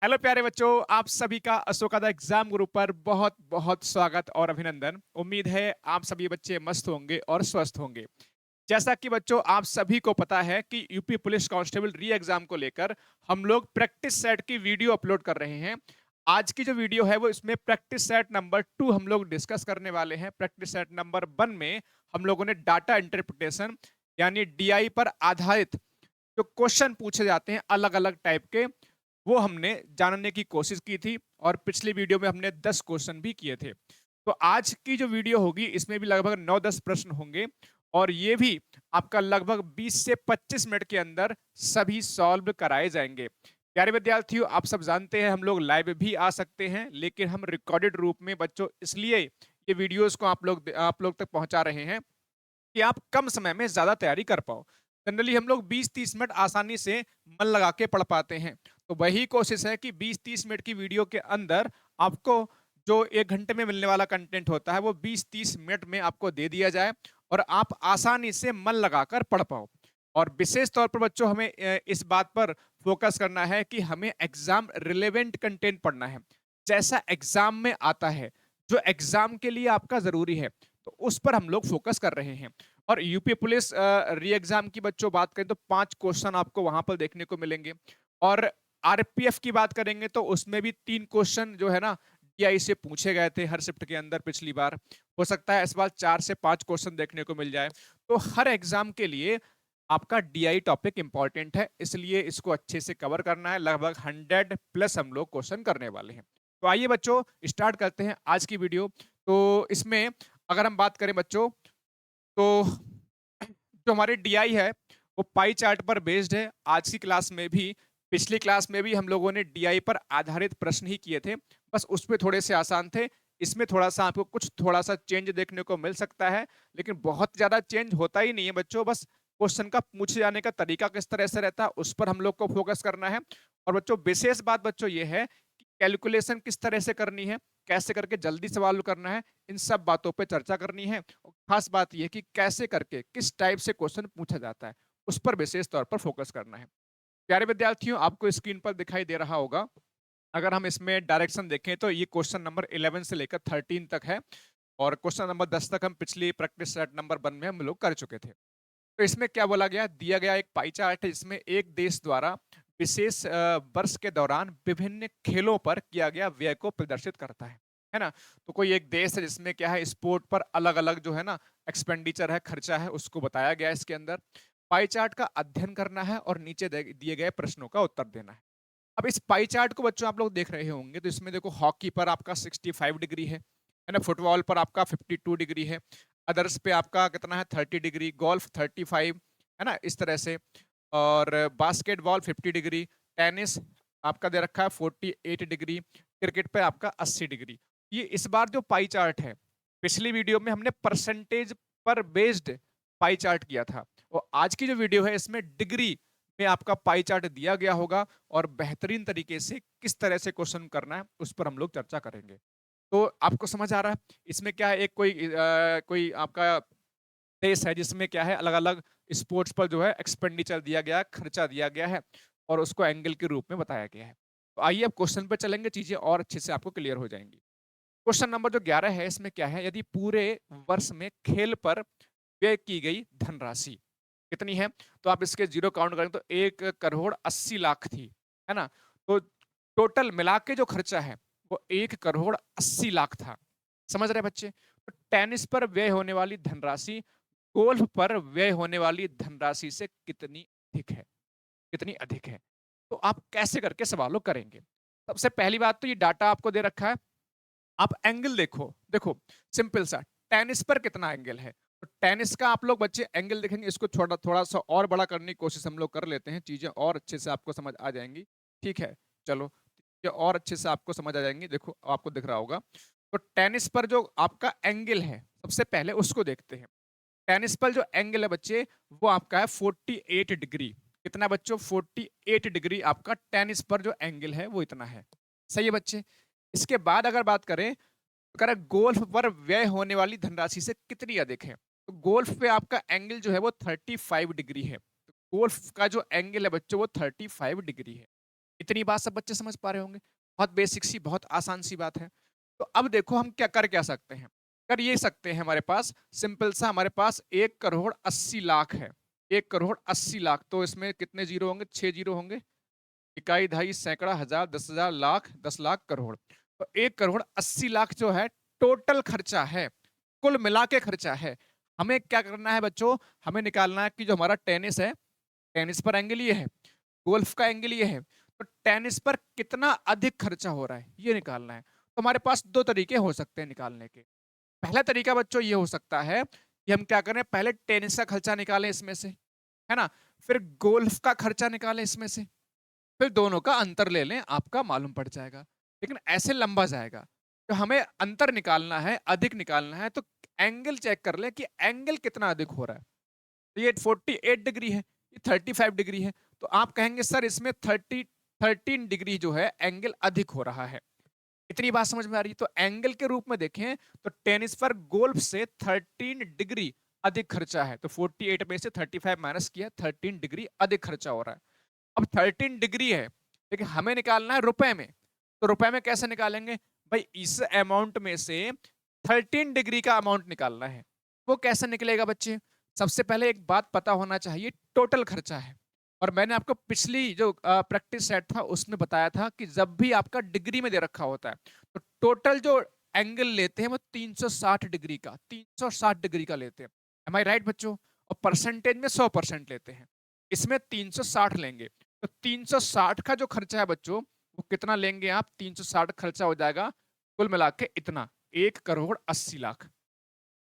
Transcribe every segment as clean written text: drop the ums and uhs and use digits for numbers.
Hello प्यारे बच्चों, आप सभी का अशोका एग्जाम ग्रुप पर बहुत बहुत स्वागत और अभिनंदन। उम्मीद है आप सभी बच्चे मस्त होंगे और स्वस्थ होंगे। जैसा कि बच्चों आप सभी को पता है कि यूपी पुलिस कांस्टेबल री एग्जाम को लेकर हम लोग प्रैक्टिस सेट की वीडियो अपलोड कर रहे हैं। आज की जो वीडियो है वो इसमें प्रैक्टिस सेट नंबर 2 हम लोग डिस्कस करने वाले हैं। प्रैक्टिस सेट नंबर 1 में हम लोगों ने डाटा इंटरप्रिटेशन यानी डीआई पर आधारित जो क्वेश्चन पूछे जाते हैं अलग अलग टाइप के, वो हमने जानने की कोशिश की थी और पिछली वीडियो में हमने 10 क्वेश्चन भी किए थे। तो आज की जो वीडियो होगी इसमें भी लगभग 9-10 प्रश्न होंगे और ये भी आपका लगभग 20 से 25 मिनट के अंदर सभी सॉल्व कराए जाएंगे। प्यारे विद्यार्थियों, आप सब जानते हैं हम लोग लाइव भी आ सकते हैं, लेकिन हम रिकॉर्डेड रूप में बच्चों इसलिए ये वीडियोस को आप लोग तक पहुंचा रहे हैं कि आप कम समय में ज्यादा तैयारी कर पाओ। जनरली हम लोग 20-30 मिनट आसानी से मन लगा के पढ़ पाते हैं, तो वही कोशिश है कि 20-30 मिनट की वीडियो के अंदर आपको जो 1 घंटे में मिलने वाला कंटेंट होता है वो 20-30 मिनट में आपको दे दिया जाए और आप आसानी से मन लगाकर पढ़ पाओ। और विशेष तौर पर बच्चों हमें इस बात पर फोकस करना है कि हमें एग्जाम रिलेवेंट कंटेंट पढ़ना है, जैसा एग्जाम में आता है, जो एग्जाम के लिए आपका जरूरी है, तो उस पर हम लोग फोकस कर रहे हैं। और यूपी पुलिस री एग्जाम की बच्चों बात करें तो 5 क्वेश्चन आपको वहां पर देखने को मिलेंगे और आरपीएफ की बात करेंगे तो उसमें भी 3 क्वेश्चन जो है ना डीआई से पूछे गए थे हर शिफ्ट के अंदर पिछली बार। हो सकता है इस बार 4 से 5 क्वेश्चन देखने को मिल जाए। तो हर एग्जाम के लिए आपका डीआई टॉपिक इंपॉर्टेंट है, इसलिए इसको अच्छे से कवर करना है। लगभग 100+ हम लोग क्वेश्चन करने वाले हैं। तो आइए बच्चों स्टार्ट करते हैं आज की वीडियो। तो इसमें अगर हम बात करें बच्चों, तो जो हमारी डीआई है वो पाई चार्ट पर बेस्ड है। आज की क्लास में भी, पिछली क्लास में भी हम लोगों ने डीआई पर आधारित प्रश्न ही किए थे, बस उसमें थोड़े से आसान थे। इसमें थोड़ा सा आपको कुछ थोड़ा सा चेंज देखने को मिल सकता है, लेकिन बहुत ज्यादा चेंज होता ही नहीं है बच्चों। बस क्वेश्चन का पूछे जाने का तरीका किस तरह से रहता है उस पर हम लोग को फोकस करना है। और बच्चों विशेष बात बच्चों ये है कि कैलकुलेशन किस तरह से करनी है, कैसे करके जल्दी सवाल करना है, इन सब बातों पे चर्चा करनी है। और खास बात यह कि कैसे करके किस टाइप से क्वेश्चन पूछा जाता है उस पर विशेष तौर पर फोकस करना है। प्यारे विद्यार्थियों, आपको स्क्रीन पर दिखाई दे रहा होगा, अगर हम इसमें डायरेक्शन देखें तो ये क्वेश्चन नंबर 11 से लेकर 13 तक है और क्वेश्चन नंबर 10 तक हम पिछली प्रैक्टिस सेट नंबर 1 में हम लोग कर चुके थे। तो इसमें क्या बोला गया, दिया गया एक पाई चार्ट है जिसमें एक देश द्वारा विशेष वर्ष के दौरान विभिन्न खेलों पर किया गया व्यय को प्रदर्शित करता है ना। तो कोई एक देश है जिसमें क्या है स्पोर्ट पर अलग अलग जो है ना एक्सपेंडिचर है, खर्चा है, उसको बताया गया है इसके अंदर। पाई चार्ट का अध्ययन करना है और नीचे दिए गए प्रश्नों का उत्तर देना है। अब इस पाई चार्ट को बच्चों आप लोग देख रहे होंगे, तो इसमें देखो हॉकी पर आपका 65 डिग्री है ना, फुटबॉल पर आपका 52 डिग्री है, अदर्स पे आपका कितना है 30 डिग्री, गोल्फ 35 है ना इस तरह से, और बास्केटबॉल 50 डिग्री, टेनिस आपका दे रखा है 48 डिग्री, क्रिकेट पे आपका 80 डिग्री। ये इस बार जो पाई चार्ट है, पिछली वीडियो में हमने परसेंटेज पर बेस्ड पाई चार्ट किया था, और आज की जो वीडियो है इसमें डिग्री में आपका पाई चार्ट दिया गया होगा और बेहतरीन तरीके से किस तरह से क्वेश्चन करना है उस पर हम लोग चर्चा करेंगे। तो आपको समझ आ रहा है इसमें क्या है, एक कोई आपका देश है जिसमें क्या है अलग अलग स्पोर्ट्स पर जो है एक्सपेंडिचर दिया गया है, खर्चा दिया गया है और उसको एंगल के रूप में बताया गया है। तो आइए अब क्वेश्चन पे चलेंगे, चीजें और अच्छे से आपको क्लियर हो जाएंगी। क्वेश्चन नंबर जो 11 है इसमें क्या है, यदि पूरे वर्ष में खेल पर व्यय की गई धनराशि कितनी है, तो आप इसके जीरो काउंट करें तो 1 करोड़ 80 लाख थी, है ना। तो टोटल मिला के जो खर्चा है वो 1 करोड़ 80 लाख था। समझ रहे बच्चे। तो टेनिस पर व्यय होने वाली धनराशि गोल्फ पर व्यय होने वाली धनराशि से कितनी अधिक है, कितनी अधिक है। तो आप कैसे करके सवालों करेंगे। सबसे पहली बात तो ये डाटा आपको दे रखा है, आप एंगल देखो, देखो सिंपल सा, टेनिस पर कितना एंगल है, तो टेनिस का आप लोग बच्चे एंगल देखेंगे, इसको थोड़ा थोड़ा सा और बड़ा करने की कोशिश हम लोग कर लेते हैं, चीजें और अच्छे से आपको समझ आ जाएंगी। ठीक है, चलो ये और अच्छे से आपको समझ आ जाएंगी। देखो आपको दिख रहा होगा, तो टेनिस पर जो आपका एंगल है सबसे पहले उसको देखते हैं। टेनिस पर जो एंगल है बच्चे वो आपका है 48 डिग्री। कितना बच्चों, 48 डिग्री आपका टेनिस पर जो एंगल है वो इतना है। सही है बच्चे। इसके बाद अगर बात करें, अगर गोल्फ पर व्यय होने वाली धनराशि से कितनी अधिक है, तो गोल्फ पे आपका एंगल जो है वो 35 डिग्री है। तो गोल्फ का जो एंगल है बच्चों वो 35 डिग्री है। इतनी बात सब बच्चे समझ पा रहे होंगे। बहुत बेसिक सी, बहुत आसान सी बात है। तो अब देखो हम क्या सकते हैं। कर ये सकते हैं, हमारे पास सिंपल सा, हमारे पास 1,80,00,000 है। 1,80,00,000, तो इसमें कितने जीरो होंगे? 6 जीरो होंगे। इकाई, दहाई, सैकड़ा, हजार, 10,000, लाख, 10 लाख, करोड़। तो 1,80,00,000 जो है टोटल खर्चा है, कुल मिला के खर्चा है। हमें क्या करना है बच्चों? हमें निकालना है कि जो हमारा टेनिस है, टेनिस पर एंगल ये है, गोल्फ का एंगल ये है, तो टेनिस पर कितना अधिक खर्चा हो रहा है ये निकालना है। तो हमारे पास दो तरीके हो सकते हैं निकालने के। पहला तरीका बच्चों ये हो सकता है कि हम क्या करें, पहले टेनिस का खर्चा निकालें इसमें से, है ना, फिर गोल्फ का खर्चा निकालें इसमें से, फिर दोनों का अंतर ले लें, आपका मालूम पड़ जाएगा। लेकिन ऐसे लंबा जाएगा। तो हमें अंतर निकालना है, अधिक निकालना है, तो एंगल चेक कर लें कि एंगल कितना अधिक हो रहा है। तो ये 48 डिग्री है, ये 35 डिग्री है। तो आप कहेंगे सर इसमें 13 डिग्री जो है एंगल अधिक हो रहा है। इतनी बात समझ में आ रही है? तो एंगल के रूप में देखें तो टेनिस पर गोल्फ से 13 डिग्री अधिक खर्चा है। तो 48 में से 35 माइनस किया, 13 डिग्री अधिक खर्चा हो रहा है। अब 13 डिग्री है, लेकिन हमें निकालना है रुपए में। तो रुपए में कैसे निकालेंगे भाई? इस अमाउंट में से 13 डिग्री का अमाउंट निकालना है। वो कैसे निकलेगा बच्चे? सबसे पहले एक बात पता होना चाहिए, टोटल खर्चा है। और मैंने आपको पिछली जो प्रैक्टिस सेट था उसमें बताया था कि जब भी आपका डिग्री में दे रखा होता है तो टोटल जो एंगल लेते हैं वो 360 डिग्री का, 360 डिग्री का लेते हैं। एम आई राइट बच्चों? और परसेंटेज में 100% लेते हैं। इसमें 360 लेंगे। तो 360 का जो खर्चा है बच्चों, वो कितना लेंगे आप? 360 खर्चा हो जाएगा कुल मिला के इतना, 1,80,00,000।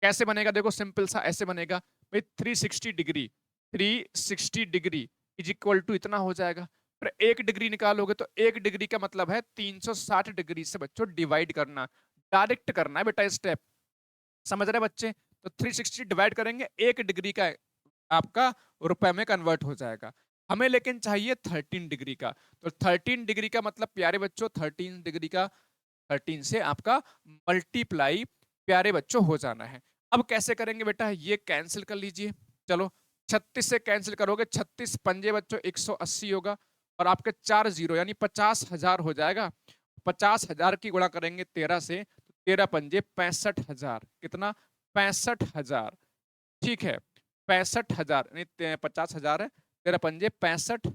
कैसे बनेगा? देखो सिंपल सा ऐसे बनेगा भाई, 360 degree, 360 degree is equal to इतना हो जाएगा। फिर 1 डिग्री निकालोगे तो 1 डिग्री का मतलब है 360 डिग्री से बच्चों डिवाइड करना, डायरेक्ट करना है बेटा स्टेप। समझ रहे बच्चे? तो 360 डिवाइड करेंगे, 1 डिग्री का आपका रुपए में कन्वर्ट हो जाएगा। हमें लेकिन चाहिए 13 डिग्री का। तो 13 डिग्री का मतलब प्यारे बच्चों 13 डिग्री का 13 से आपका मल्टीप्लाई प्यारे बच्चों हो जाना है। अब कैसे करेंगे बेटा? ये कैंसिल कर लीजिए। चलो 36 से कैंसिल करोगे, 36 पंजे बच्चों 180 होगा, और आपके 4 जीरो यानी 50,000 हो जाएगा। 50,000 की गुणा करेंगे 13 से, 13 पंजे 65,000। कितना? 65,000। ठीक है, 65,000 नहीं 50,000 है, 13 पंजे 65,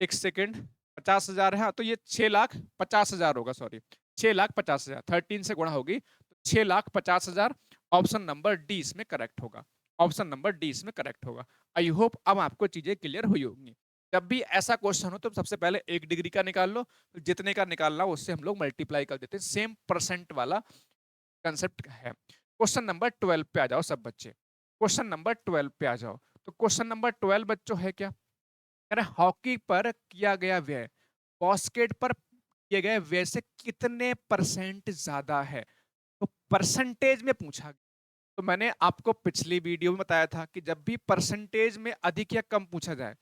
एक सेकेंड, 50,000 है, हाँ, तो ये 6,50,000 होगा, सॉरी 6,50,000, 13 से गुणा होगी तो 6,50,000। ऑप्शन नंबर डी इसमें करेक्ट होगा। ऑप्शन नंबर डी इसमें करेक्ट होगा। आई होप अब आपको चीजें क्लियर हुई होंगी। जब भी ऐसा क्वेश्चन हो तो सबसे पहले 1 डिग्री का निकाल लो, तो जितने का निकालना हो उससे हम लोग मल्टीप्लाई कर देते हैं। सेम परसेंट वाला कंसेप्ट है। क्वेश्चन नंबर 12 पे आ जाओ सब बच्चे। क्वेश्चन नंबर 12 पे आ जाओ। तो क्वेश्चन नंबर 12 बच्चों है क्या? कह रहे हॉकी पर किया गया व्यय बास्केट पर किए गए व्यय से कितने परसेंट ज्यादा है? तो परसेंटेज में पूछा गया। तो मैंने आपको पिछली वीडियो में बताया था कि जब भी परसेंटेज में अधिक या कम पूछा जाए,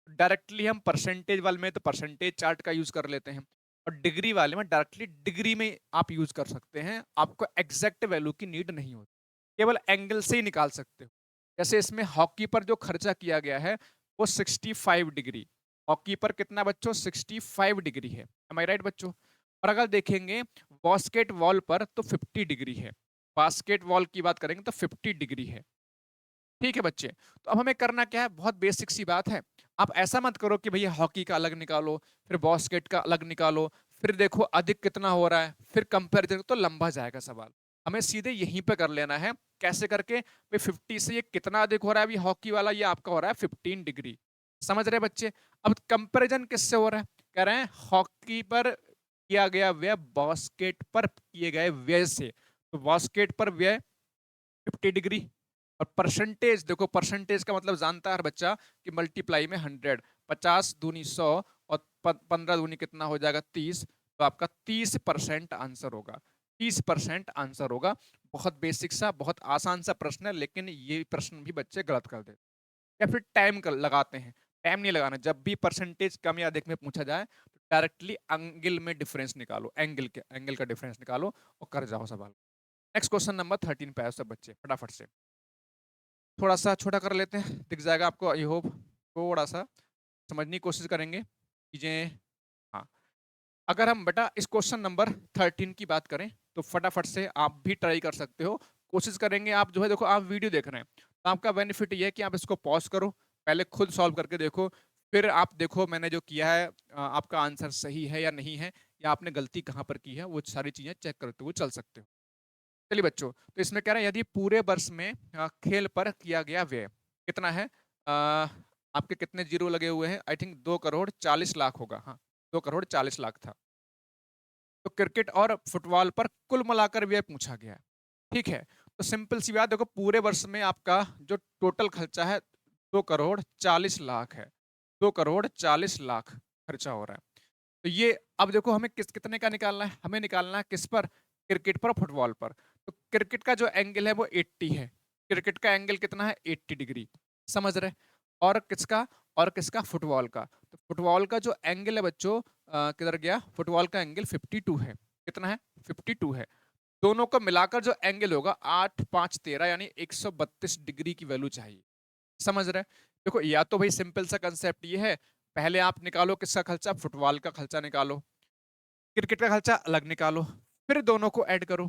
डायरेक्टली हम परसेंटेज वाले में तो परसेंटेज चार्ट का यूज कर लेते हैं, और डिग्री वाले में डायरेक्टली डिग्री में आप यूज कर सकते हैं। आपको एग्जैक्ट वैल्यू की नीड नहीं होती, केवल एंगल से ही निकाल सकते हो। जैसे इसमें हॉकी पर जो खर्चा किया गया है वो 65 डिग्री, हॉकी पर कितना बच्चों? 65 डिग्री है। एम आई राइट बच्चों? और अगर देखेंगे बास्केट बॉल पर तो 50 डिग्री है। बास्केट बॉल की बात करेंगे तो 50 डिग्री है। ठीक है बच्चे? तो अब हमें करना क्या है? बहुत बेसिक सी बात है। आप ऐसा मत करो कि भैया हॉकी का अलग निकालो, फिर बास्केट का अलग निकालो, फिर देखो अधिक कितना हो रहा है, फिर कंपेरिजन, तो लंबा जाएगा सवाल। हमें सीधे यहीं पे कर लेना है। कैसे करके? भाई 50 से ये कितना अधिक हो रहा है? अभी हॉकी वाला ये आपका हो रहा है 15 डिग्री। समझ रहे बच्चे? अब कंपेरिजन किससे हो रहा है? कह रहे हैं हॉकी पर किया गया व्यय बास्केट पर किए गए व्यय से। तो बास्केट पर व्यय 50 डिग्री, और परसेंटेज देखो, परसेंटेज का मतलब जानता है हर बच्चा कि मल्टीप्लाई में 100, 50 दूनी 100 और 15 दूनी कितना हो जाएगा? 30। तो आपका 30% आंसर होगा। 30% आंसर होगा। बहुत बेसिक सा, बहुत आसान सा प्रश्न है, लेकिन ये प्रश्न भी बच्चे गलत कर देते या फिर टाइम लगाते हैं। टाइम नहीं लगाना। जब भी परसेंटेज कम या अधिक में पूछा जाए तो डायरेक्टली एंगल में डिफरेंस निकालो, एंगल का डिफरेंस निकालो और कर जाओ सवाल। नेक्स्ट क्वेश्चन नंबर 13 पे आओ सब बच्चे फटाफट से। थोड़ा सा छोटा कर लेते हैं, दिख जाएगा आपको आई होप। थोड़ा सा समझने की कोशिश करेंगे, चीजें। हाँ, अगर हम बेटा इस क्वेश्चन नंबर 13 की बात करें तो फटाफट से आप भी ट्राई कर सकते हो। कोशिश करेंगे आप जो है, देखो आप वीडियो देख रहे हैं तो आपका बेनिफिट ये है कि आप इसको पॉज करो, पहले खुद सॉल्व करके देखो, फिर आप देखो मैंने जो किया है आपका आंसर सही है या नहीं है, या आपने गलती कहाँ पर की है, वो सारी चीजें चेक करते हुए चल सकते हो। चलिए बच्चों, तो इसमें कह रहे हैं यदि पूरे वर्ष में खेल पर किया गया व्यय कितना है, आपके कितने जीरो लगे हुए हैं, आई थिंक 2 करोड़ 40 लाख होगा। हाँ, 2 करोड़ 40 लाख था। तो क्रिकेट और फुटबॉल पर कुल मिलाकर व्यय पूछा गया है। ठीक है, तो सिंपल सी बात, देखो पूरे वर्ष में आपका जो टोटल खर्चा है 2 करोड़ 40 लाख है। 2 करोड़ 40 लाख खर्चा हो रहा है। तो ये अब देखो हमें कितने का निकालना है, हमें निकालना है किस पर, क्रिकेट पर, फुटबॉल पर। तो क्रिकेट का जो एंगल है वो 80 है। क्रिकेट का एंगल कितना है, 80 डिग्री, समझ रहे। और किसका, और किसका, फुटबॉल का। तो फुटबॉल का जो एंगल है बच्चों, किधर गया, फुटबॉल का एंगल 52 है। कितना है, 52 है। दोनों को मिलाकर जो एंगल होगा 8 5 13 यानी 132 डिग्री की वैल्यू चाहिए, समझ रहे। देखो या तो भाई सिंपल सा कंसेप्ट ये है, पहले आप निकालो किसका खर्चा, फुटबॉल का खर्चा निकालो, क्रिकेट का खर्चा अलग निकालो, फिर दोनों को ऐड करो,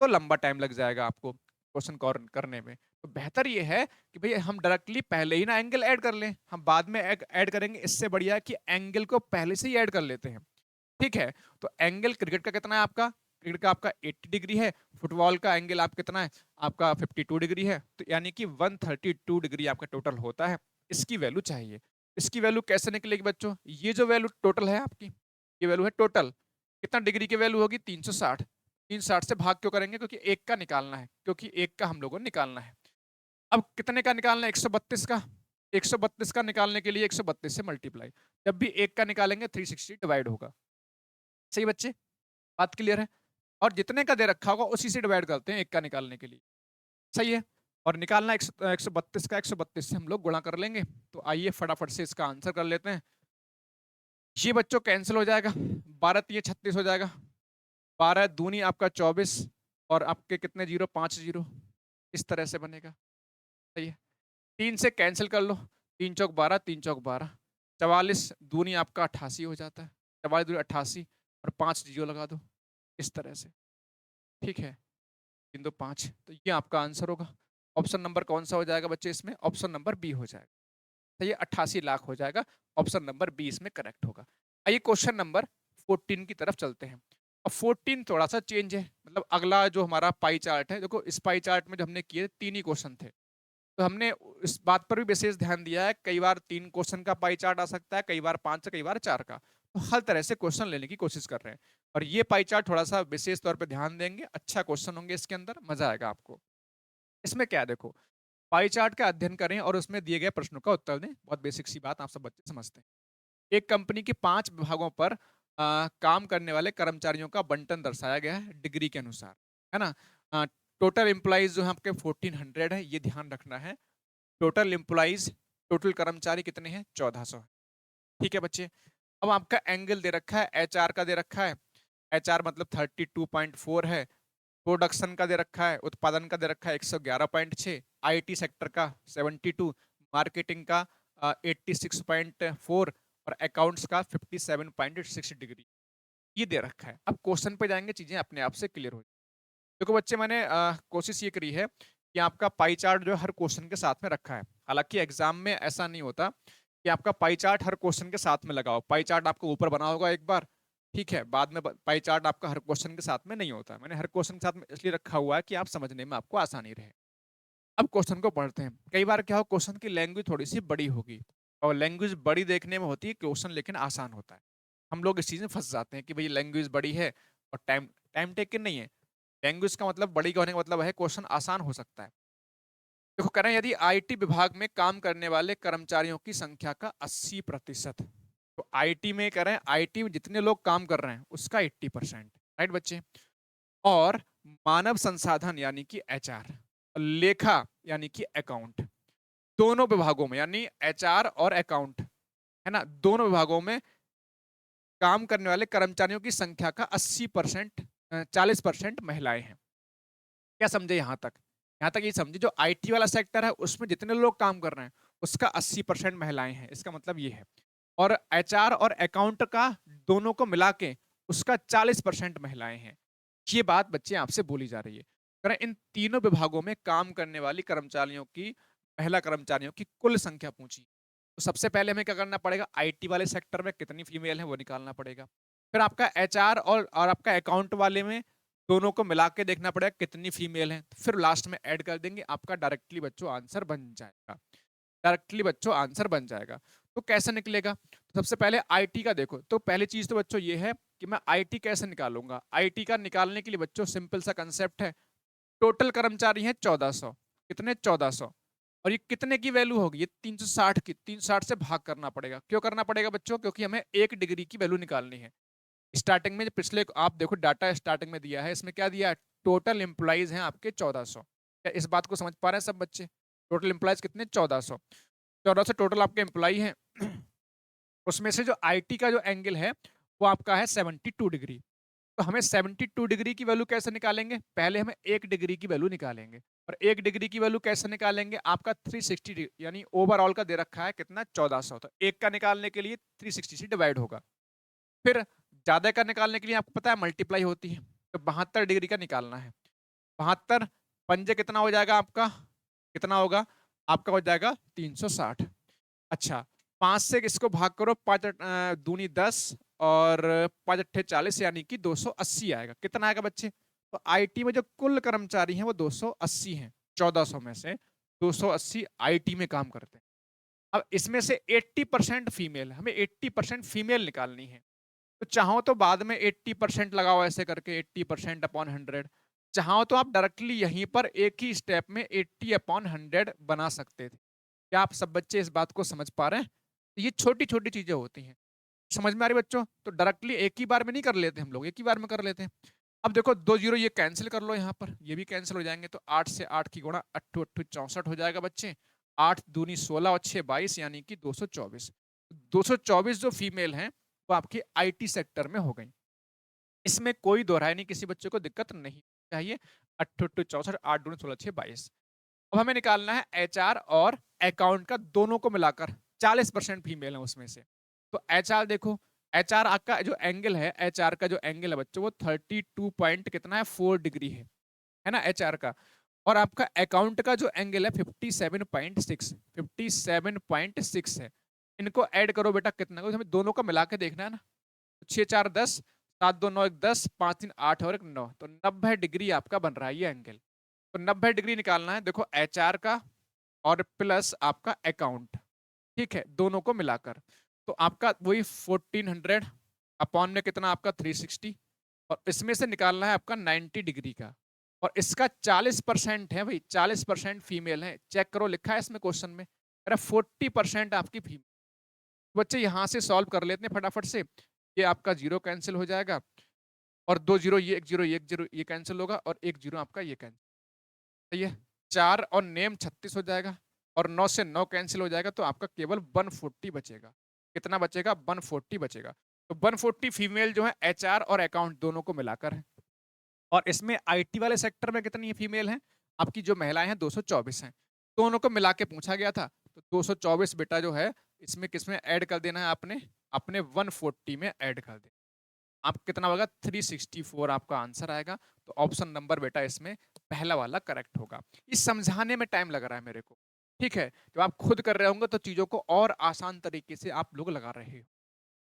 तो लंबा टाइम लग जाएगा आपको क्वेश्चन करने में। तो बेहतर ये है कि भाई हम डायरेक्टली पहले ही ना एंगल ऐड कर लें, हम बाद में ऐड करेंगे, इससे बढ़िया है कि एंगल को पहले से ही ऐड कर लेते हैं। ठीक है, तो एंगल क्रिकेट का कितना है आपका, क्रिकेट का आपका 80 डिग्री है, फुटबॉल का एंगल आप कितना है, आपका 52 डिग्री है, तो यानी कि 132 डिग्री आपका टोटल होता है। इसकी वैल्यू चाहिए। इसकी वैल्यू कैसे निकलेगी बच्चों, ये जो वैल्यू टोटल है आपकी, ये वैल्यू है टोटल, कितना डिग्री की वैल्यू होगी, 360। 360 से भाग क्यों करेंगे, क्योंकि एक का निकालना है, क्योंकि एक का हम लोगों को निकालना है। अब कितने का निकालना है, 132 का। 132 का निकालने के लिए 132 से मल्टीप्लाई, जब भी एक का निकालेंगे 360 डिवाइड होगा। सही बच्चे, बात क्लियर है। और जितने का दे रखा होगा उसी से डिवाइड करते हैं एक का निकालने के लिए। सही है, और निकालना 132 का 132 से हम लोग गुणा कर लेंगे। तो आइए फटाफट से इसका आंसर कर लेते हैं। ये बच्चों कैंसिल हो जाएगा, 12 3 36 हो जाएगा, 12 दूनी आपका 24, और आपके कितने जीरो, 5 जीरो, इस तरह से बनेगा। सही है, 3 से कैंसिल कर लो, 3 चौक 12, 3 चौक 12, 44 दूनी आपका 88 हो जाता है, 44 दूनी 88, और 5 जीरो लगा दो इस तरह से। ठीक है, 3 2 5, तो ये आपका आंसर होगा। ऑप्शन नंबर कौन सा हो जाएगा बच्चे इसमें, ऑप्शन नंबर बी हो जाएगा। तो ये 88 लाख हो जाएगा, ऑप्शन नंबर बी इसमें करेक्ट होगा। आइए क्वेश्चन नंबर 14 की तरफ चलते हैं। अब 14 थोड़ा सा चेंज है, मतलब अगला जो हमारा पाई चार्ट है, देखो इस पाई चार्ट में जो हमने किए 3 ही क्वेश्चन थे, तो हमने इस बात पर भी विशेष ध्यान दिया है, कई बार 3 क्वेश्चन का पाई चार्ट आ सकता है, कई बार 5 कई बार 4 का, तो हर तरह से क्वेश्चन लेने की कोशिश कर रहे हैं। और ये पाई चार्ट थोड़ा सा विशेष तौर पर ध्यान देंगे, अच्छा क्वेश्चन होंगे इसके अंदर, मजा आएगा आपको। इसमें क्या है, देखो पाई चार्ट का अध्ययन करें और उसमें दिए गए प्रश्नों का उत्तर दें, बहुत बेसिक सी बात, आप सब बच्चे समझते हैं। एक कंपनी के 5 विभागों पर काम करने वाले कर्मचारियों का बंटन दर्शाया गया है डिग्री के अनुसार, है ना। टोटल एम्प्लॉइज जो है आपके 1400 है, ये ध्यान रखना है। टोटल एम्प्लॉइज, टोटल कर्मचारी कितने हैं, 1400। ठीक है बच्चे, अब आपका एंगल दे रखा है, एचआर का दे रखा है, एचआर मतलब 32.4 है, प्रोडक्शन का दे रखा है, उत्पादन का दे रखा है 111.6, आईटी सेक्टर का 72, मार्केटिंग का 86.4, और अकाउंट्स का 57.6 डिग्री, ये दे रखा है। अब क्वेश्चन पे जाएंगे, चीजें अपने आप से क्लियर हो। देखो बच्चे, मैंने कोशिश ये करी है कि आपका पाई चार्ट जो है हर क्वेश्चन के साथ में रखा है। हालांकि एग्जाम में ऐसा नहीं होता कि आपका पाई चार्ट हर क्वेश्चन के साथ में लगाओ, पाई चार्ट आपको ऊपर बना होगा एक बार, ठीक है, बाद में पाई चार्ट आपका हर क्वेश्चन के साथ में नहीं होता। मैंने हर क्वेश्चन के साथ में इसलिए रखा हुआ है कि आप समझने में आपको आसानी रहे। अब क्वेश्चन को पढ़ते हैं। कई बार क्या हो, क्वेश्चन की लैंग्वेज थोड़ी सी बड़ी होगी, और लैंग्वेज बड़ी देखने में होती है, क्वेश्चन लेकिन आसान होता है। हम लोग इस चीज में फंस जाते हैं कि भाई लैंग्वेज बड़ी है और टाइम टाइम टेकन नहीं है। लैंग्वेज का मतलब, बड़ी का होने का मतलब है क्वेश्चन आसान हो सकता है। देखो कह रहे हैं यदि आईटी विभाग में काम करने वाले कर्मचारियों की संख्या का 80%, तो आईटी में कह रहे हैं, आईटी में जितने लोग काम कर रहे हैं उसका 80%, राइट बच्चे। और मानव संसाधन यानी कि एचआर, लेखा यानी कि अकाउंट, दोनों विभागों में यानी एचआर और अकाउंट, है ना, दोनों विभागों में काम करने वाले कर्मचारियों की संख्या का 80%, 40% महिलाएं हैं। क्या समझे यहां तक, यहां तक ये समझे जो आईटी वाला सेक्टर है उसमें जितने लोग काम कर रहे हैं उसका 80% महिलाएं हैं, इसका मतलब ये है। और एचआर और अकाउंट का दोनों को मिला के उसका 40% महिलाएं हैं। ये बात बच्चे आपसे बोली जा रही है। अगर इन तीनों विभागों में काम करने वाली कर्मचारियों की, महिला कर्मचारियों की कुल संख्या पूछी, तो सबसे पहले हमें क्या करना पड़ेगा, आईटी वाले सेक्टर में कितनी फीमेल है वो निकालना पड़ेगा। फिर आपका एचआर और आपका अकाउंट वाले में दोनों को मिला के देखना पड़ेगा कितनी फीमेल है, फिर लास्ट में ऐड कर देंगे, आपका डायरेक्टली बच्चों आंसर बन जाएगा। डायरेक्टली बच्चों आंसर बन जाएगा। तो कैसे निकलेगा, तो सबसे पहले आईटी का देखो, तो पहली चीज तो बच्चों ये है कि मैं आईटी कैसे निकालूंगा। आईटी का निकालने के लिए बच्चों सिंपल सा कंसेप्ट है, टोटल कर्मचारी है 1400, कितने 1400, और ये कितने की वैल्यू होगी, ये 360 की, 360 से भाग करना पड़ेगा। क्यों करना पड़ेगा बच्चों, क्योंकि हमें 1 डिग्री की वैल्यू निकालनी है। स्टार्टिंग में जो पिछले आप देखो डाटा स्टार्टिंग में दिया है, इसमें क्या दिया है, टोटल एम्प्लॉइज हैं आपके 1400। क्या इस बात को समझ पा रहे हैं सब बच्चे, टोटल एम्प्लॉइज कितने 1400, 1400 टोटल आपके एम्प्लॉय हैं। उसमें से जो आईटी का जो एंगल है वो आपका है 72 डिग्री। तो हमें 72 डिग्री की वैल्यू कैसे निकालेंगे, पहले हमें 1 डिग्री की वैल्यू निकालेंगे, और 1 डिग्री की वैल्यू कैसे निकालेंगे, आपका 360 डिग्री, यानी ओवरऑल का दे रखा है कितना 1400, तो एक का निकालने के लिए 360 से डिवाइड होगा। फिर ज्यादा का निकालने के लिए आपको पता है मल्टीप्लाई होती है, तो 72 डिग्री का निकालना है। 72 पंजे कितना हो जाएगा आपका, कितना होगा आपका, हो जाएगा 360। अच्छा, 5 से इसको भाग करो, 5 दूनी 10 और 5 अट्ठे 40, यानी कि 280 आएगा। कितना आएगा बच्चे, तो आईटी में जो कुल कर्मचारी हैं वो 280 हैं, 1400 में से 280 आईटी में काम करते हैं। अब इसमें से 80% फीमेल, हमें 80% फीमेल निकालनी है। तो चाहो तो बाद में 80% लगाओ, ऐसे करके 80% अपॉन 100, चाहो तो आप डायरेक्टली यहीं पर एक ही स्टेप में 80 अपॉन 100 बना सकते थे। क्या आप सब बच्चे इस बात को समझ पा रहे हैं, तो ये छोटी छोटी चीजें होती हैं, समझ में आ रही बच्चों, तो डायरेक्टली एक ही बार में नहीं कर लेते हम लोग, एक ही बार में कर लेते हैं। अब देखो 2 जीरो ये कैंसिल कर लो, यहाँ पर ये भी कैंसिल हो जाएंगे, तो 8 से 8 की गुणा, 8 8 64 हो जाएगा बच्चे, 8 दूनी 16 और 6 22, यानी कि 224। 224 जो फीमेल हैं वो आपके आईटी सेक्टर में हो गई। इसमें कोई दोहराई नहीं, किसी बच्चे को दिक्कत नहीं चाहिए। 8 8 64, 8 दूनी 16 6 22। अब हमें निकालना है एचआर और अकाउंट का, दोनों को मिलाकर 40% फीमेल है उसमें से। तो एचआर देखो, एचआर का जो एंगल है, एचआर का जो एंगल है बच्चों वो 32 पॉइंट कितना है, 4 डिग्री है ना एचआर का। और आपका अकाउंट का जो एंगल है 57.6, 57.6 है। इनको ऐड करो बेटा, कितना को हमें दोनों को मिला के देखना है ना। 6 4 10, 7 2 9 1 10, 5 3 8 और 1 9, तो 90 डिग्री आपका बन रहा है ये एंगल। तो 90 डिग्री निकालना है, देखो एचआर का और प्लस आपका अकाउंट, ठीक है, दोनों को मिलाकर। तो आपका वही 1400 अपॉन में कितना आपका 360, और इसमें से निकालना है आपका 90 डिग्री का, और इसका 40% है भाई, 40% फीमेल है। चेक करो, लिखा है इसमें क्वेश्चन में, अरे 40% आपकी फीमेल। बच्चे यहां से सॉल्व कर लेते हैं फटाफट से, ये आपका जीरो कैंसिल हो जाएगा, और 2 जीरो, ये 1 जीरो, ये 1 जीरो, ये कैंसिल होगा, और 1 जीरो आपका ये कैंसिल, सही है। 4 और नेम 36 हो जाएगा, और 9 से 9 कैंसिल हो जाएगा, तो आपका केवल 140 बचेगा। कितना बचेगा, 140 बचेगा। तो 140 फीमेल जो है एचआर और अकाउंट दोनों को मिलाकर है। और इसमें आईटी वाले सेक्टर में कितनी फीमेल हैं, आपकी जो महिलाएं हैं 224 हैं। दोनों को मिला के पूछा गया था, तो 224 बेटा जो है इसमें किसमें ऐड कर देना है आपने, अपने 140 में ऐड कर देना। आप कितना होगा, 364 आपका आंसर आएगा। तो ऑप्शन नंबर बेटा इसमें पहला वाला करेक्ट होगा। इस समझाने में टाइम लग रहा है मेरे को, ठीक है, जब आप खुद कर रहे होंगे तो चीजों को और आसान तरीके से आप लोग लगा रहे हो।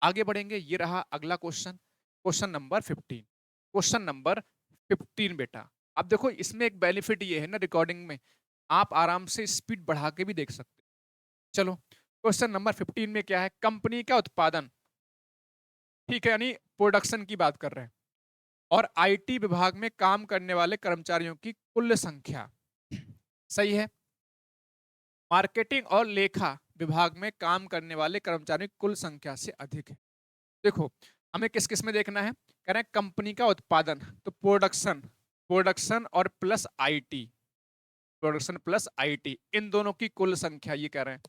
आगे बढ़ेंगे, ये रहा अगला question, question number 15। Question number 15 बेटा, अब देखो इसमें एक बेनिफिट ये है ना, रिकॉर्डिंग में आप आराम से स्पीड बढ़ा के भी देख सकते हो। चलो, क्वेश्चन नंबर 15 में क्या है, कंपनी का उत्पादन, ठीक है, यानी प्रोडक्शन की बात कर रहे हैं, और आईटी विभाग में काम करने वाले कर्मचारियों की कुल संख्या, सही है, मार्केटिंग और लेखा विभाग में काम करने वाले कर्मचारियों की कुल संख्या से अधिक है। देखो, हमें किस किस में देखना है, कह रहे हैं कंपनी का उत्पादन, तो प्रोडक्शन, प्रोडक्शन और plus IT, production plus IT, इन दोनों की कुल संख्या ये कह रहे हैं,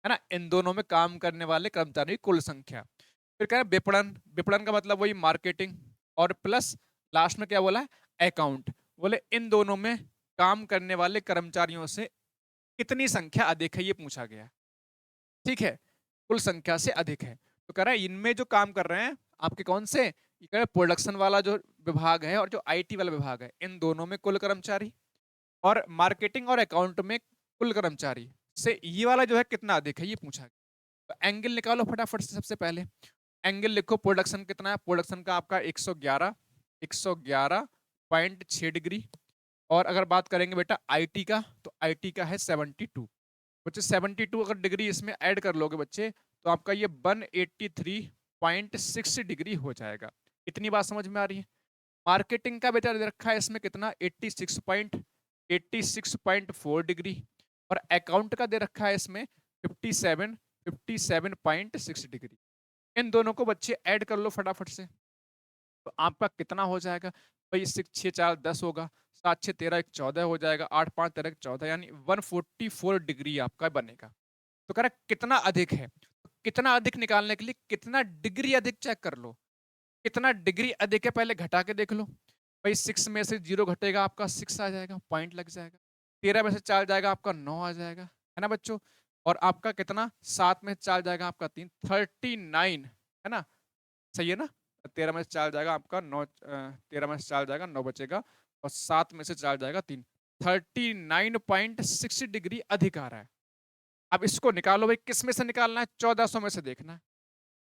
है ना, इन दोनों में काम करने वाले कर्मचारियों की कुल संख्या। फिर कह रहे हैं विपणन, विपणन का मतलब वही मार्केटिंग, और प्लस लास्ट में क्या बोला है, अकाउंट, बोले इन दोनों में काम करने वाले कर्मचारियों से कितनी संख्या अधिक है, ये पूछा गया, ठीक है, कुल संख्या से अधिक है। तो कह रहा है इनमें जो काम कर रहे हैं आपके कौन से, ये कह रहा है प्रोडक्शन वाला जो विभाग है और जो आईटी वाला विभाग है, इन दोनों में कुल कर्मचारी, और मार्केटिंग और अकाउंट में कुल कर्मचारी से ये वाला जो है कितना अधिक है ये पूछा गया। तो एंगल निकालो फटाफट से। सबसे पहले एंगल लिखो, प्रोडक्शन कितना है, प्रोडक्शन का आपका 111.6 डिग्री। और अगर बात करेंगे बेटा आईटी का, तो आईटी का है 72। बच्चे 72 अगर डिग्री इसमें ऐड कर लोगे बच्चे, तो आपका ये 183.6 डिग्री हो जाएगा। इतनी बात समझ में आ रही है। मार्केटिंग का बेटा दे रखा है इसमें कितना, 86.4 डिग्री। और अकाउंट का दे रखा है इसमें 57.6 डिग्री। इन दोनों को बच्चे ऐड कर लो फटाफट से, तो आपका कितना हो जाएगा भाई, 6 4 10 होगा, 7 6 13 1 14 हो जाएगा, 8 5 13 1 14, यानी 144 डिग्री आपका बनेगा। तो कह रहा है कितना अधिक है, तो कितना अधिक निकालने के लिए कितना डिग्री अधिक चेक कर लो। कितना डिग्री अधिक है पहले घटा के देख लो भाई, 6 में से 0 घटेगा आपका 6 आ जाएगा, पॉइंट लग जाएगा। 13 में से 4 जाएगा आपका 9 आ जाएगा, है ना बच्चों। और आपका कितना, 7 में से 4 जाएगा आपका 3, 39, है ना, सही है ना। 13 में से 4 जाएगा आपका 9, 13 में से 4 जाएगा 9 बचेगा, और 7 में से 4 जाएगा 3, 39.6 डिग्री अधिक आ रहा है। अब इसको निकालो भाई, किस में से निकालना है, 1400 में से देखना है,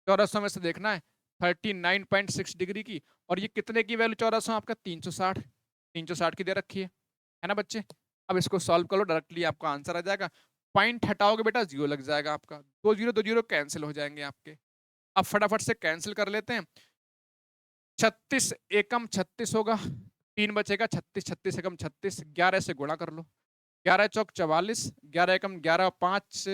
1400 में से देखना है 39.6 डिग्री की। और ये कितने की वैल्यू 1400 आपका, 360, 360 की दे रखी है ना बच्चे। अब इसको सॉल्व करो, डायरेक्टली आपका आंसर आ जाएगा। पॉइंट हटाओगे बेटा 0 लग जाएगा आपका, 2 0 कैंसिल हो जाएंगे आपके। अब फटाफट से कैंसिल कर लेते हैं। 36 एकम 36 होगा, 3 बचेगा 36, 36 एकम 36, 11 से गुणा कर लो, 11 चौक 44, 11 एकम 11, 5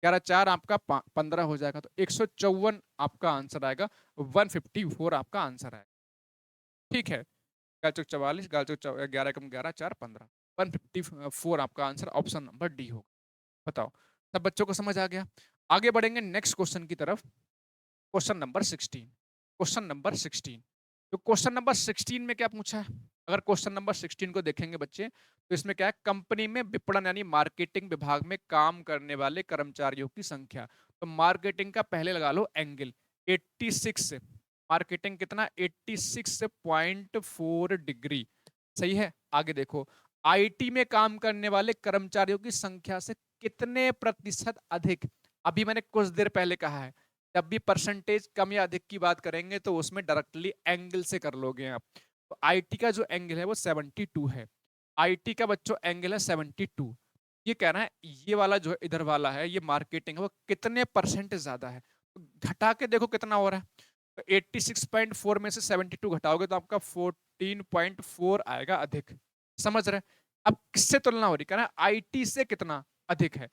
11 4 आपका 15 हो जाएगा। तो 154 आपका आंसर आएगा, 154 आपका आंसर आएगा। ठीक है, 11 चौक 44, 11 एकम 11 4 15, 154 आपका आंसर ऑप्शन नंबर डी होगा। बताओ, सब बच्चों को समझ आ गया। आगे बढ़ेंगे नेक्स्ट क्वेश्चन की तरफ। Question number 16, question number 16। तो क्वेश्चन नंबर 16 में क्या पूछा है, अगर क्वेश्चन नंबर 16 को देखेंगे बच्चे, तो इसमें क्या है, कंपनी में विपणन यानी मार्केटिंग विभाग में काम करने वाले कर्मचारियों की संख्या। तो मार्केटिंग का पहले लगा लो एंगल 86, मार्केटिंग कितना 86.4 डिग्री, सही है। आगे देखो, आईटी में काम करने वाले कर्मचारियों की संख्या से कितने प्रतिशत अधिक। अभी मैंने कुछ देर पहले कहा है, जब भी परसेंटेज कम या अधिक की बात करेंगे तो उसमें डायरेक्टली एंगल से कर लोगे आप। तो आईटी का जो एंगल है वो 72 है, आईटी का बच्चों एंगल है 72। ये कह रहा है ये वाला जो इधर वाला है, ये मार्केटिंग है, वो कितने परसेंट ज्यादा है। तो घटा के देखो कितना हो रहा है, तो 86.4 में से 72 घटाओगे तो आपका 14.4 आएगा अधिक। समझ रहे। अब किससे तुलना हो रही, कह रहा है आईटी से कितना अधिक है,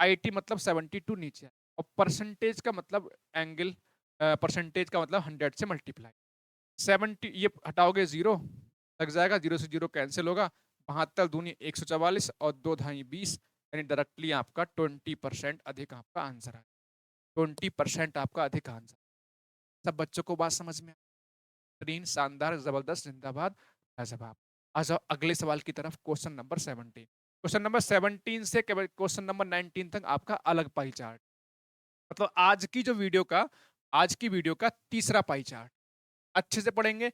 आईटी मतलब 72 नीचे है, और परसेंटेज का मतलब एंगल, परसेंटेज का मतलब 100 से मल्टीप्लाई। 70 ये हटाओगे 0 लग जाएगा, 0 से 0 कैंसिल होगा, 72 दूनी 144 और 2 धाई 20, यानी डायरेक्टली आपका 20% अधिक आपका आंसर है, 20% आपका अधिक आंसर। सब बच्चों को बात समझ में, बेहतरीन, शानदार, जबरदस्त, जिंदाबाद, लाजवाब। आ जाओ अगले सवाल की तरफ, क्वेश्चन नंबर 17। क्वेश्चन नंबर 17 से क्वेश्चन नंबर 19 तक आपका अलग पाई चार्ट, मतलब आज की वीडियो का तीसरा पाई चार्ट। अच्छे से पढ़ेंगे,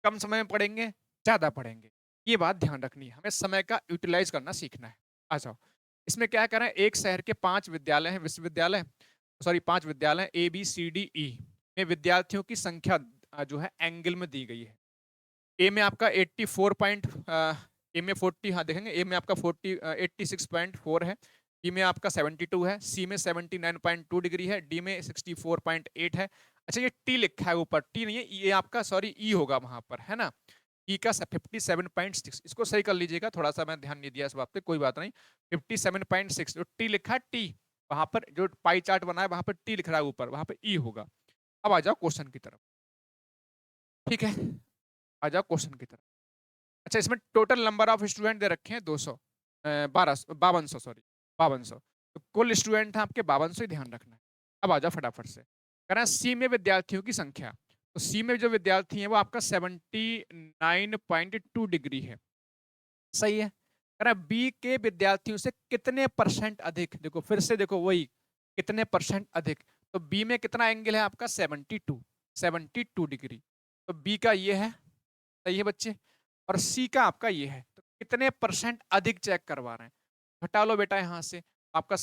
कम समय में पढ़ेंगे, ज्यादा पढ़ेंगे, ये बात ध्यान रखनी है, हमें समय का यूटिलाइज करना सीखना है। आ जाओ, इसमें क्या करें, एक शहर के 5 विद्यालय हैं, विश्वविद्यालय, सॉरी 5 विद्यालय A B C D E में विद्यार्थियों की संख्या जो है एंगल में दी गई है। ए में आपका 84 पॉइंट, ए में 40, हाँ देखेंगे, ए में आपका 86.4 है, बी में आपका 72 है, सी में 79.2 डिग्री है, डी में 64.8 है। अच्छा, ये टी लिखा है ऊपर, टी नहीं है ये आपका, सॉरी ई होगा वहां पर, है ना। ई का 57.6, इसको सही कर लीजिएगा, थोड़ा सा मैं ध्यान नहीं दिया इस बात पे, कोई बात नहीं। 57.6 जो टी लिखा है, टी वहां पर जो पाई चार्ट बना है वहां पर टी लिख रहा है ऊपर, वहां पर ई होगा। अब आ जाओ क्वेश्चन की तरफ, ठीक है, आ जाओ क्वेश्चन की तरफ। अच्छा, इसमें total number of student they रखे हैं 200, 5200, सॉरी 5200। तो कुल स्टूडेंट है आपके 5200 ही ध्यान रखना है। अब आ जाओ फटाफट से, कह सी में विद्यार्थियों की संख्या। तो सी में जो विद्यार्थी हैं वो आपका 79.2 डिग्री है, सही है। कह रहा बी के विद्यार्थियों से कितने परसेंट अधिक, देखो फिर से देखो वही, कितने परसेंट अधिक। तो बी में कितना एंगल है आपका 72 डिग्री। तो बी का ये है, सही है बच्चे। और सी का आपका ये है। तो कितने परसेंट अधिक चेक करवा रहे हैं? घटा लो बेटा यहाँ से। आपका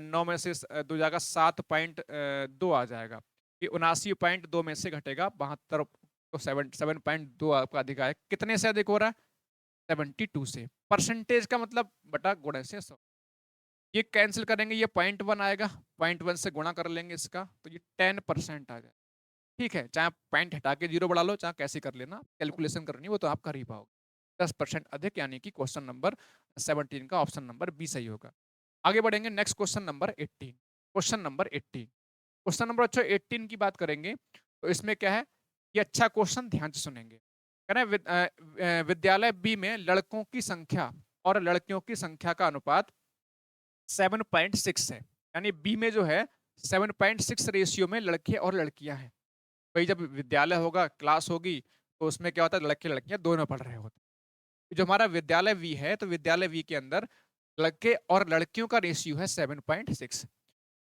9 में से 2 जाएगा 7.2 आ जाएगा। ये 79.2 में से घटेगा 72, तो 7.2 आपका अधिक आएगा। कितने से अधिक हो रहा है? 72 से। परसेंटेज का मतलब बटा गुणे से 100। ये कैंसिल करेंगे, ये 0.1 आएगा, 0.1 से गुणा कर लेंगे इसका, तो ये 10% आ जाएगा। ठीक है, चाहे पॉइंट हटा के जीरो बढ़ा लो, चाहे कैसे कर लेना, कैलकुलेशन करनी वो तो आप कर ही पाओगे। 10% अधिक, यानी कि क्वेश्चन नंबर 17 का ऑप्शन नंबर बी सही होगा। आगे बढ़ेंगे next question number 18। Question number 18, question number अच्छा 18 की बात करेंगे तो इसमें क्या है, ये अच्छा क्वेश्चन ध्यान से सुनेंगे। कह रहे विद्यालय बी में लड़कों की संख्या और लड़कियों की संख्या का अनुपात 7.6 है। यानी बी में जो है 7.6 रेशियो में लड़के और लड़कियां हैं। भाई जब विद्यालय होगा, क्लास होगी, तो उसमें क्या होता है, लड़के लड़कियां दोनों पढ़ रहे होते हैं। जो हमारा विद्यालय वी है, तो विद्यालय वी के अंदर लड़के और लड़कियों का रेशियो है 7.6।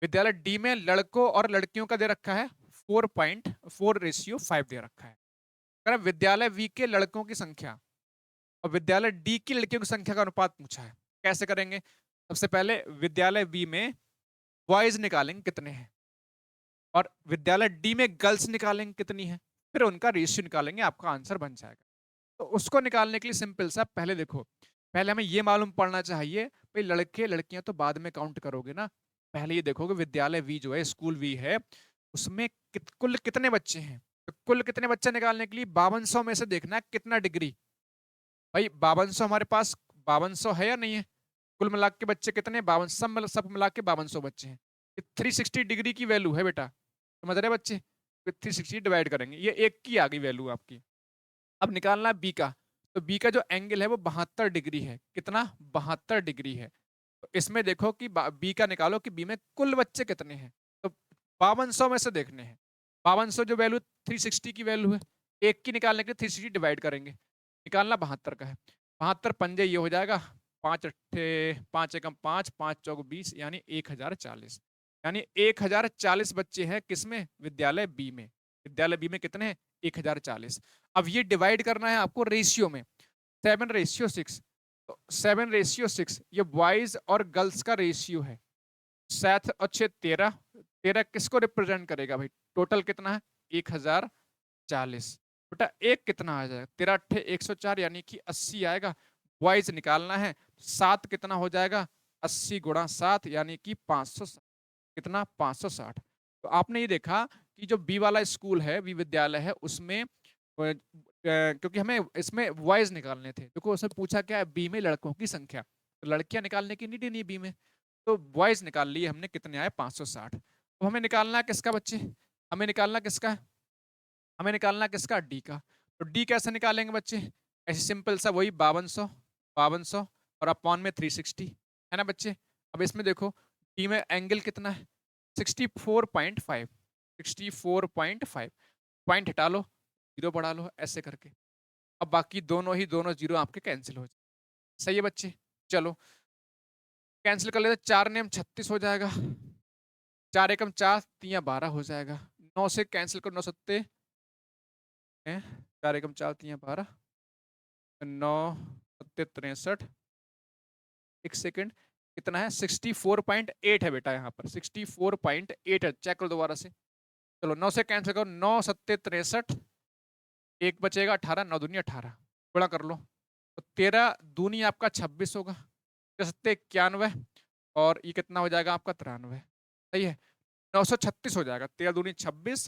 विद्यालय डी में लड़कों और लड़कियों का दे रखा है 4.4:5 दे रखा है। अगर विद्यालय वी के लड़कों की संख्या और विद्यालय डी की लड़कियों की संख्या का अनुपात पूछा है, कैसे करेंगे? सबसे पहले विद्यालय बी में बॉयज निकालेंगे कितने हैं, और विद्यालय डी में गर्ल्स निकालेंगे कितनी है, फिर उनका रेशियो निकालेंगे, आपका आंसर बन जाएगा। तो उसको निकालने के लिए सिंपल सा, पहले देखो, पहले हमें ये मालूम पड़ना चाहिए भाई लड़के लड़कियां तो बाद में काउंट करोगे ना। पहले ये देखोगे विद्यालय वी जो है, स्कूल वी है, उसमें कुल कितने बच्चे हैं। तो कुल कितने बच्चे निकालने के लिए 5200 में से देखना है कितना डिग्री। भाई 5200 हमारे पास 5200 है या नहीं है? कुल मिला के बच्चे कितने, 52, सब मिला के 5200 बच्चे हैं। 360 डिग्री की वैल्यू है बेटा, समझ रहे बच्चे? 360 डिवाइड करेंगे, ये एक की आ गई वैल्यू आपकी। अब निकालना है बी का। तो बी का जो एंगल है वो 72 डिग्री है। कितना? 72 डिग्री है। तो इसमें देखो कि बी का निकालो कि बी में कुल बच्चे कितने हैं। तो 5200 में से देखने हैं। 5200 जो वैल्यू 360 की वैल्यू है, एक की निकालने के लिए 360 डिवाइड करेंगे, निकालना 72 का है। 72 पंजे ये हो जाएगा, 5 अट्ठे 5 एकम 5, 5 चौक 20, यानी 1040। यानी 1040 बच्चे हैं किसमें? विद्यालय बी में। विद्यालय बी में कितने हैं? 1040। अब ये डिवाइड करना है आपको रेशियो में, 7:6। तो 7:6 ये बॉयज और गर्ल्स का रेशियो है। 7 और 6 13, 13 किसको रिप्रेजेंट करेगा भाई? टोटल कितना है? 1040। बेटा एक कितना आ जाएगा? 13 अट्ठे 104, यानी कि 80 आएगा। बॉयज निकालना है, 7 कितना हो जाएगा? 80 गुणा 7, यानी कि 560। कितना? 560। तो आपने ये देखा कि जो बी वाला स्कूल है, बी विद्यालय है, उसमें क्योंकि हमें इसमें बॉयज निकालने थे, देखो उसने पूछा क्या है, बी में लड़कों की संख्या, तो लड़कियां निकालने की नीड ही नहीं बी में, तो बॉयज निकाल लिए हमने, कितने आए? 560। तो हमें निकालना है किसका बच्चे? हमें निकालना किसका है? हमें निकालना किसका? डी का। तो डी कैसे निकालेंगे बच्चे? ऐसे सिंपल सा, वही 5200 और अपॉन में 360 है ना बच्चे। अब इसमें देखो डी में एंगल कितना है? 64.5। 64.5, पॉइंट हटा लो, जीरो बढ़ा लो, ऐसे करके। अब बाकी दोनों जीरो आपके कैंसिल हो जाए। सही है बच्चे? चलो कैंसिल कर लेते, 4 नेम 36 हो जाएगा, 4 एकम 4, 3 12 हो जाएगा। 9 से कैंसिल करो, 9 सत्ते 4 एकम 4, 3 12, 9 सत्ते 63। एक सेकेंड, कितना है? 64.8 है बेटा, यहाँ पर 64.8 है। चेक करो दोबारा से। चलो 9 से कैंसिल करो, 9 सत्ते 63, एक बचेगा 18, 9 दूनी 18, गुणा कर लो। तो 13 दूनी आपका 26 होगा, 91, और ये कितना हो जाएगा आपका? 93। सही है, 936 हो जाएगा। 13 दूनी 26,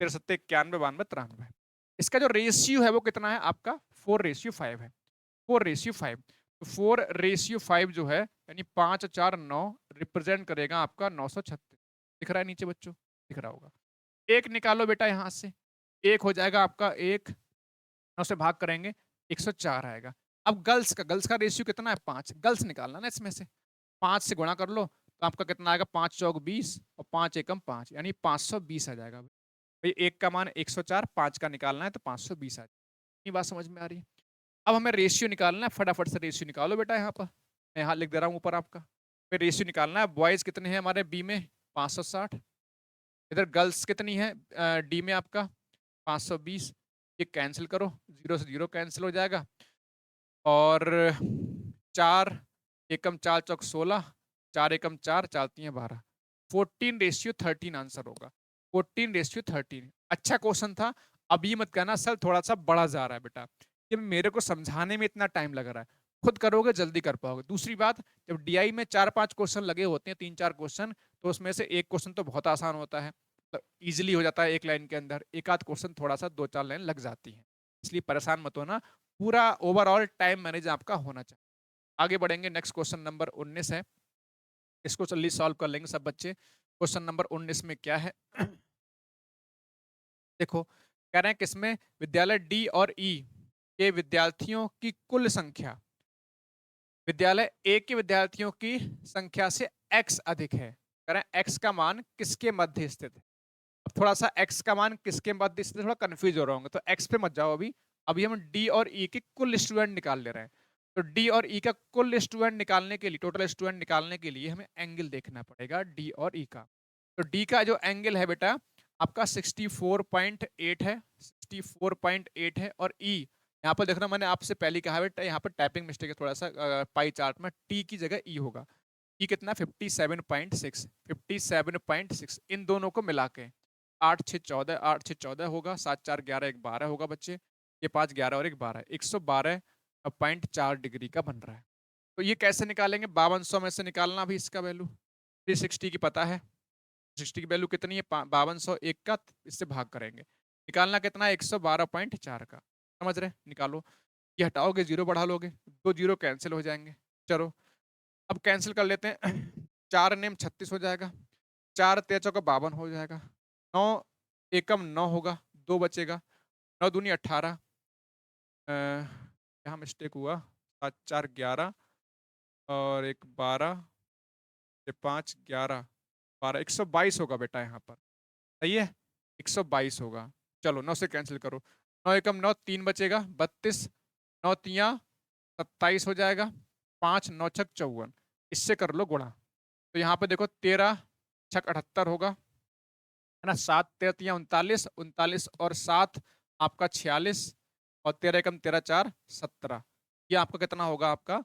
13 सत्ते 91, 92, 93। इसका जो रेशियो है वो कितना है आपका? 4:5 है। 4:5, तो 4:5 जो है, यानी 5 4 9, रिप्रेजेंट करेगा आपका 936। दिख रहा है नीचे बच्चों? दिख रहा होगा। एक निकालो बेटा यहाँ से, एक हो जाएगा आपका, एक 9 से भाग करेंगे 104 आएगा। अब गर्ल्स का रेशियो कितना है? 5। गर्ल्स निकालना ना इसमें से, 5 से गुणा कर लो, तो आपका कितना आएगा? 5 चौक 20 और 5 एकम 5, यानी 520 आ जाएगा। भाई एक का मान 104, 5 का निकालना है तो 520 आ जाएगा। ये बात समझ में आ रही है? अब हमें रेशियो निकालना है, फटाफट से रेशियो निकालो बेटा यहाँ पर, मैं यहाँ लिख दे रहा हूँ ऊपर आपका। फिर रेशियो निकालना है, बॉयज कितने हैं हमारे बी में? 560, इधर गर्ल्स कितनी है डी में आपका 520, ये कैंसिल करो, 0 से 0 कैंसिल हो जाएगा। और 4 एकम 4 चौक 16, 4 एकम 4, 4 3 12, 14:13 आंसर होगा। 14:13। अच्छा क्वेश्चन था। अब ये मत कहना सर थोड़ा सा बड़ा जा रहा है बेटा, कि मेरे को समझाने में इतना टाइम लग रहा है। खुद करोगे जल्दी कर पाओगे। दूसरी बात, जब डीआई में 4-5 क्वेश्चन लगे होते हैं, 3-4 क्वेश्चन, तो उसमें से एक क्वेश्चन तो बहुत आसान होता है, तो इजिली हो जाता है एक लाइन के अंदर। एक आध क्वेश्चन थोड़ा सा 2-4 लाइन लग जाती है, इसलिए परेशान मत होना। पूरा ओवरऑल टाइम मैनेज आपका होना चाहिए। आगे बढ़ेंगे, नेक्स्ट क्वेश्चन नंबर 19 है। इसको जल्दी सॉल्व कर लेंगे सब बच्चे। क्वेश्चन नंबर 19 में क्या है देखो, कह रहे हैं किसमें विद्यालय डी और ई के विद्यार्थियों की कुल संख्या विद्यालय ए के विद्यार्थियों की संख्या से x अधिक है। कह रहे हैं x का मान किसके मध्य स्थित है। अब थोड़ा सा x का मान किसके मध्य स्थित है, थोड़ा कंफ्यूज हो रहा होंगे, तो x पे मत जाओ अभी। अभी हम डी और ई के कुल स्टूडेंट निकाल ले रहे हैं। तो डी और ई का कुल स्टूडेंट निकालने के लिए, टोटल स्टूडेंट निकालने के लिए हमें एंगल देखना पड़ेगा डी और ई का। तो डी का जो एंगल है बेटा आपका 64.8 है, 64.8 है। और ई यहाँ पर देखना, मैंने आपसे पहले ही कहा बेटा, यहाँ पर टाइपिंग मिस्टेक है थोड़ा सा, पाई चार्ट में टी की जगह ई होगा। ई कितना 57.6, 57.6। इन दोनों को मिला के 8 6 14, 8 6 14 होगा, 7 4 11, 1 12 होगा बच्चे। ये 5 11 और 1 12, 112.4 डिग्री का बन रहा है। तो ये कैसे निकालेंगे, 5200 में से निकालना भी इसका वैल्यू 360 की पता है। 60 की वैल्यू कितनी है 5201 का, इससे भाग करेंगे। निकालना कितना है 112.4 का। समझ रहे, निकालो। ये हटाओगे जीरो बढ़ा लोगे, दो जीरो कैंसिल हो जाएंगे। चलो अब कैंसिल कर लेते हैं 4 नेम 36 हो जाएगा, 4 तेरह चौका 52 हो जाएगा, 9 एकम 9 होगा, 2 बचेगा, 9 दूनी 18, यहाँ मिस्टेक हुआ, 7 4 11 और 1 12, 5 11 12, 122 होगा बेटा यहाँ पर। सही है, 122 होगा। चलो 9 से कैंसिल करो, 9 एकम 9, 3 बचेगा 32, 9 तिया 27 हो जाएगा, 5 9 छक 54, इससे कर लो गुणा। तो यहाँ पे देखो 13 छक 78 होगा, है ना। 7 13 तिया 39, 39 और 7 आपका 46, और 13 एकम 13 4 17। ये आपका कितना होगा, आपका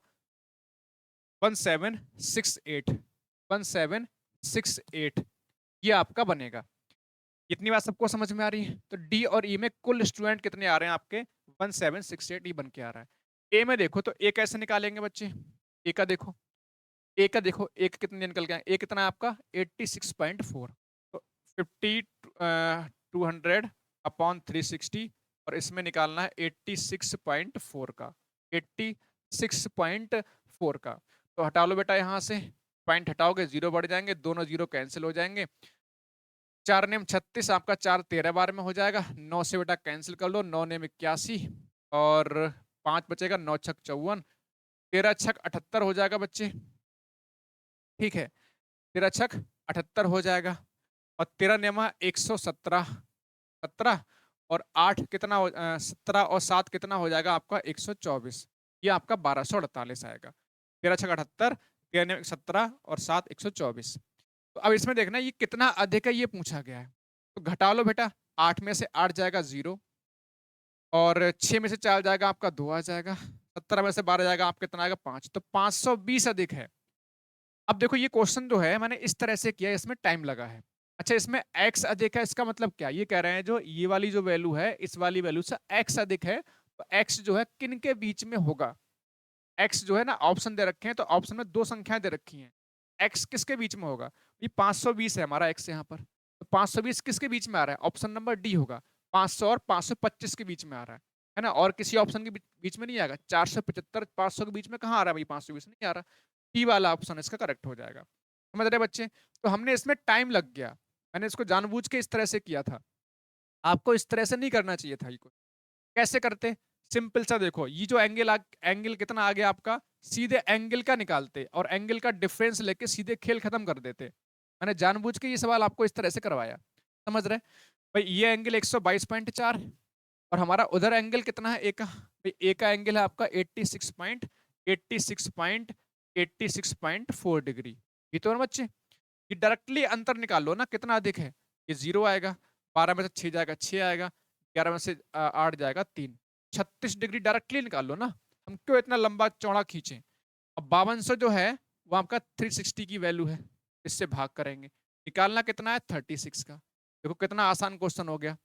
1768, 1768 ये आपका बनेगा। इतनी बात सबको समझ में आ रही है। तो डी और ई में कुल स्टूडेंट कितने आ रहे हैं आपके 1768, ई बन के आ रहा है। ए में देखो तो ए कैसे निकालेंगे बच्चे, ए का देखो, ए का देखो, ए का कितने निकल गया, ए कितना है आपका 86.4। तो 200 अपॉन 360, और इसमें निकालना है 86.4 का, 86.4 का। तो हटा लो बेटा यहाँ से, पॉइंट हटाओगे जीरो बढ़ जाएंगे, दोनों जीरो कैंसिल हो जाएंगे। 4 नेम 36, आपका 4 13 बार में हो जाएगा, 9 से बेटा कैंसिल कर लो, 9 नेम 81 और 5 बचेगा, 9 छक 54, 13 छक 78 हो जाएगा बच्चे। ठीक है, 13 छक 78 हो जाएगा, और 13 नेमा 117, 17 और 8 कितना 17 और 7 कितना हो जाएगा आपका 124। ये आपका 1248 आएगा। 13 छक 78, 13 नेम 17 और 7 124। तो अब इसमें देखना ये कितना अधिक है, ये पूछा गया है। तो घटा लो बेटा, 8 में से 8 जाएगा 0, और 6 में से 4 जाएगा आपका 2 आ जाएगा, 17 में से 12 जाएगा आपका कितना आएगा 5, तो 520 अधिक है। अब देखो ये क्वेश्चन जो है मैंने इस तरह से किया, इसमें टाइम लगा है। अच्छा, इसमें x अधिक है, इसका मतलब क्या, ये कह रहे हैं जो ये वाली जो वैल्यू है, इस वाली वैल्यू से x अधिक है, तो x जो है किन के बीच में होगा। x जो है ना, ऑप्शन दे रखे हैं, तो ऑप्शन में 2 संख्याएं दे रखी हैं, x किसके बीच में होगा, ये 520 है हमारा x यहाँ पर, तो 520 किसके बीच में आ रहा है, ऑप्शन नंबर डी होगा। 500 और 525 के बीच में आ रहा है ना, और किसी ऑप्शन के बीच में नहीं आएगा। 475 500 के बीच में कहाँ आ रहा है भाई, 520 नहीं आ रहा। टी वाला ऑप्शन इसका करेक्ट हो जाएगा। समझ रहे बच्चे, तो हमने इसमें टाइम लग गया, मैंने इसको जानबूझ के इस तरह से किया था, आपको इस तरह से नहीं करना चाहिए था। ये कैसे करते, सिंपल सा देखो, ये जो एंगल कितना आ गया आपका, सीधे एंगल का निकालते और एंगल का डिफरेंस लेके सीधे खेल खत्म कर देते। मैंने जानबूझ के ये सवाल आपको इस तरह से करवाया। समझ रहे भाई, ये एंगल 122.4 और हमारा उधर एंगल कितना है, ए का भाई, ए का एंगल है आपका 86.4 डिग्री। ये तो बच्चे, ये डायरेक्टली अंतर निकाल लो ना, कितना अधिक है, ये 0 आएगा, 12 में से 6 जाएगा 6 आएगा, 11 में से 8 जाएगा 3। 36 डिग्री डायरेक्टली निकाल लो ना, हम क्यों इतना लंबा चौड़ा खींचे। अब 5200 जो है वो आपका 360 की वैल्यू है, इससे भाग करेंगे, निकालना कितना है 36 का। देखो कितना आसान क्वेश्चन हो गया,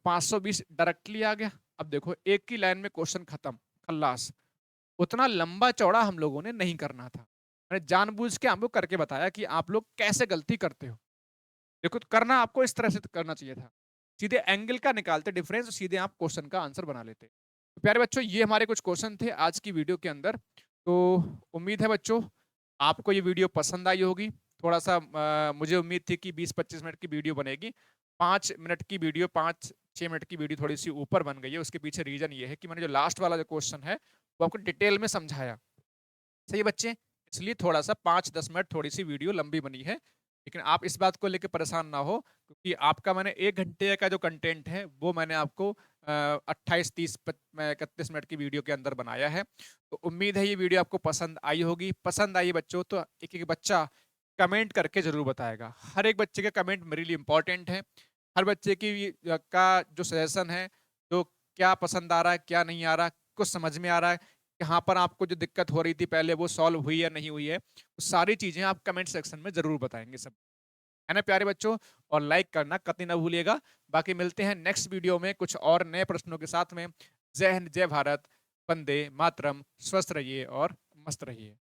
520 डायरेक्टली आ गया। अब देखो एक ही लाइन में क्वेश्चन खत्म, खल्लास। उतना लंबा चौड़ा हम लोगों ने नहीं करना था, मैंने जानबूझ के आपको करके बताया कि आप लोग कैसे गलती करते हो। देखो तो करना आपको इस तरह से करना चाहिए था, सीधे एंगल का निकालते डिफरेंस, सीधे आप क्वेश्चन का आंसर बना लेते। तो प्यारे बच्चों ये हमारे कुछ क्वेश्चन थे आज की वीडियो के अंदर। तो उम्मीद है बच्चों आपको ये वीडियो पसंद आई होगी। थोड़ा सा मुझे उम्मीद थी कि 20-25 मिनट की वीडियो बनेगी, 5 मिनट की वीडियो, 5-6 मिनट की वीडियो थोड़ी सी ऊपर बन गई है। उसके पीछे रीजन ये है कि मैंने जो लास्ट वाला जो क्वेश्चन है वो आपको डिटेल में समझाया। सही है बच्चे, इसलिए थोड़ा सा 5-10 मिनट थोड़ी सी वीडियो लंबी बनी है, लेकिन आप इस बात को लेकर परेशान ना हो, क्योंकि आपका मैंने 1 घंटे का जो कंटेंट है वो मैंने आपको 28-30-31 मिनट की वीडियो के अंदर बनाया है। तो उम्मीद है ये वीडियो आपको पसंद आई होगी। पसंद आई बच्चों तो एक एक बच्चा कमेंट करके जरूर बताएगा, हर एक बच्चे के कमेंट मेरे लिए इंपॉर्टेंट है। हर बच्चे की का जो सजेशन है, जो क्या पसंद आ रहा है क्या नहीं आ रहा, कुछ समझ में आ रहा है, यहाँ पर आपको जो दिक्कत हो रही थी पहले वो सॉल्व हुई या नहीं हुई है, वो सारी चीजें आप कमेंट सेक्शन में जरूर बताएंगे सब, है ना प्यारे बच्चों। और लाइक करना कतई ना भूलिएगा। बाकी मिलते हैं नेक्स्ट वीडियो में कुछ और नए प्रश्नों के साथ में। जय हिंद, जय भारत, वंदे मातरम, स्वस्थ रहिए और मस्त रहिए।